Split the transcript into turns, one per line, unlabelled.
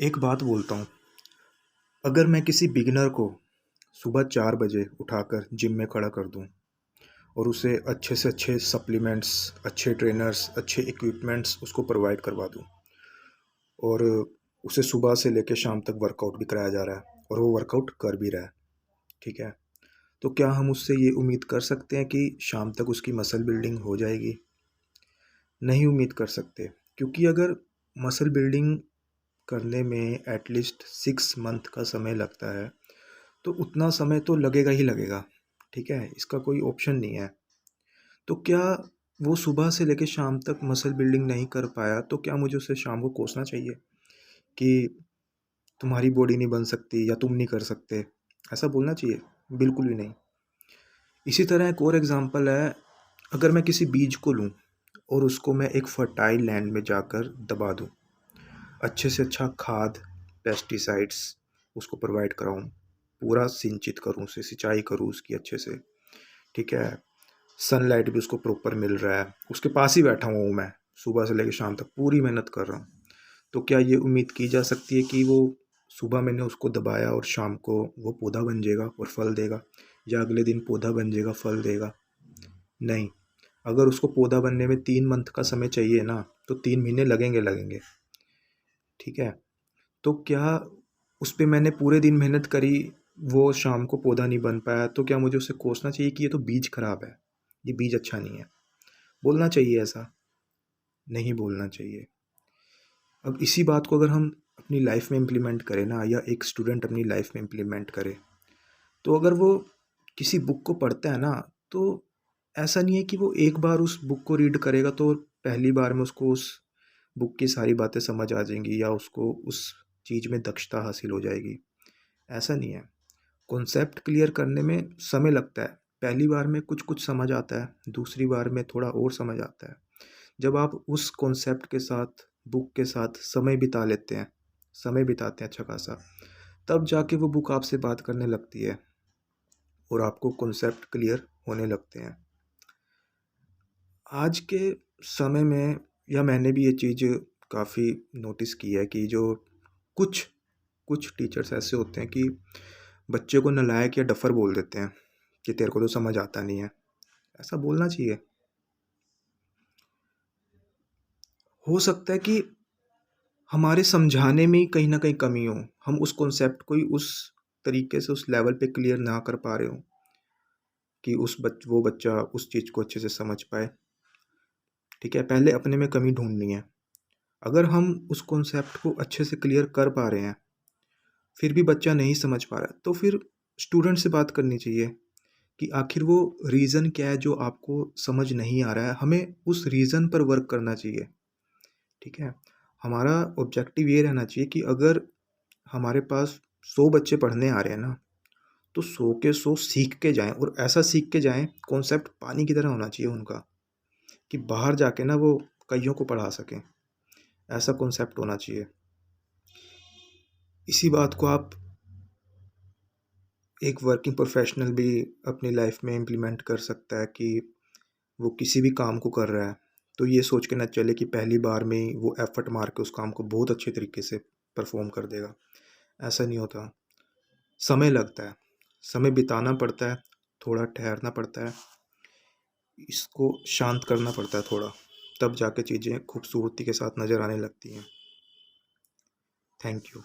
एक बात बोलता हूँ। अगर मैं किसी बिगिनर को सुबह 4 बजे उठाकर जिम में खड़ा कर दूँ और उसे अच्छे से अच्छे सप्लीमेंट्स, अच्छे ट्रेनर्स, अच्छे इक्विपमेंट्स उसको प्रोवाइड करवा दूँ और उसे सुबह से लेकर शाम तक वर्कआउट भी कराया जा रहा है और वो वर्कआउट कर भी रहा है, ठीक है। तो क्या हम उससे ये उम्मीद कर सकते हैं कि शाम तक उसकी मसल बिल्डिंग हो जाएगी? नहीं उम्मीद कर सकते, क्योंकि अगर मसल बिल्डिंग करने में एटलीस्ट 6 मंथ का समय लगता है, तो उतना समय तो लगेगा ही लगेगा, ठीक है? इसका कोई ऑप्शन नहीं है। तो क्या वो सुबह से लेके शाम तक मसल बिल्डिंग नहीं कर पाया, तो क्या मुझे उसे शाम को कोसना चाहिए कि तुम्हारी बॉडी नहीं बन सकती या तुम नहीं कर सकते? ऐसा बोलना चाहिए? बिल्कुल भी नहीं। इसी तरह एक और एग्ज़ाम्पल है, अगर मैं किसी बीज को लूँ और उसको मैं एक फर्टाइल लैंड में जाकर दबा दूँ, अच्छे से अच्छा खाद, पेस्टिसाइड्स उसको प्रोवाइड कराऊँ, पूरा सिंचित करूँ उसे, सिंचाई करूँ उसकी अच्छे से, ठीक है? सनलाइट भी उसको प्रॉपर मिल रहा है, उसके पास ही बैठा हुआ हूँ मैं, सुबह से लेकर शाम तक पूरी मेहनत कर रहा हूँ। तो क्या ये उम्मीद की जा सकती है कि वो सुबह मैंने उसको दबाया और शाम को वो पौधा बन जाएगा और फल देगा, या अगले दिन पौधा बन जाएगा, फल देगा? नहीं। अगर उसको पौधा बनने में 3 मंथ का समय चाहिए ना, तो 3 महीने लगेंगे, ठीक है? तो क्या उस पे मैंने पूरे दिन मेहनत करी, वो शाम को पौधा नहीं बन पाया, तो क्या मुझे उसे कोसना चाहिए कि ये तो बीज खराब है, ये बीज अच्छा नहीं है? बोलना चाहिए ऐसा? नहीं बोलना चाहिए। अब इसी बात को अगर हम अपनी लाइफ में इम्प्लीमेंट करें ना, या एक स्टूडेंट अपनी लाइफ में इम्प्लीमेंट करे, तो अगर वो किसी बुक को पढ़ता है ना, तो ऐसा नहीं है कि वो एक बार उस बुक को रीड करेगा तो पहली बार में उसको उस बुक की सारी बातें समझ आ जाएंगी या उसको उस चीज़ में दक्षता हासिल हो जाएगी। ऐसा नहीं है। कॉन्सेप्ट क्लियर करने में समय लगता है। पहली बार में कुछ कुछ समझ आता है, दूसरी बार में थोड़ा और समझ आता है। जब आप उस कॉन्सेप्ट के साथ, बुक के साथ समय बिता लेते हैं, समय बिताते हैं अच्छा खासा, तब जाके वो बुक आपसे बात करने लगती है और आपको कॉन्सेप्ट क्लियर होने लगते हैं। आज के समय में, या मैंने भी ये चीज़ काफ़ी नोटिस की है कि जो कुछ कुछ टीचर्स ऐसे होते हैं कि बच्चे को नालायक या डफ़र बोल देते हैं कि तेरे को तो समझ आता नहीं है। ऐसा बोलना चाहिए? हो सकता है कि हमारे समझाने में ही कहीं न कहीं कमी हो। हम उस कॉन्सेप्ट को ही उस तरीके से उस लेवल पे क्लियर ना कर पा रहे हों कि वो बच्चा उस चीज़ को अच्छे से समझ पाए। ठीक है? पहले अपने में कमी ढूँढनी है। अगर हम उस कॉन्सेप्ट को अच्छे से क्लियर कर पा रहे हैं, फिर भी बच्चा नहीं समझ पा रहा है, तो फिर स्टूडेंट से बात करनी चाहिए कि आखिर वो रीज़न क्या है जो आपको समझ नहीं आ रहा है। हमें उस रीज़न पर वर्क करना चाहिए, ठीक है? हमारा ऑब्जेक्टिव ये रहना चाहिए कि अगर हमारे पास 100 बच्चे पढ़ने आ रहे हैं ना, तो 100 के 100 सीख के जाएँ, और ऐसा सीख के जाएँ, कॉन्सेप्ट पानी की तरह होना चाहिए उनका, कि बाहर जाके ना वो कइयों को पढ़ा सकें। ऐसा कॉन्सेप्ट होना चाहिए। इसी बात को आप एक वर्किंग प्रोफेशनल भी अपनी लाइफ में इम्प्लीमेंट कर सकता है कि वो किसी भी काम को कर रहा है, तो ये सोच के ना चले कि पहली बार में ही वो एफर्ट मार के उस काम को बहुत अच्छे तरीके से परफॉर्म कर देगा। ऐसा नहीं होता। समय लगता है, समय बिताना पड़ता है, थोड़ा ठहरना पड़ता है, इसको शांत करना पड़ता है थोड़ा, तब जाके चीज़ें खूबसूरती के साथ नज़र आने लगती हैं। Thank you.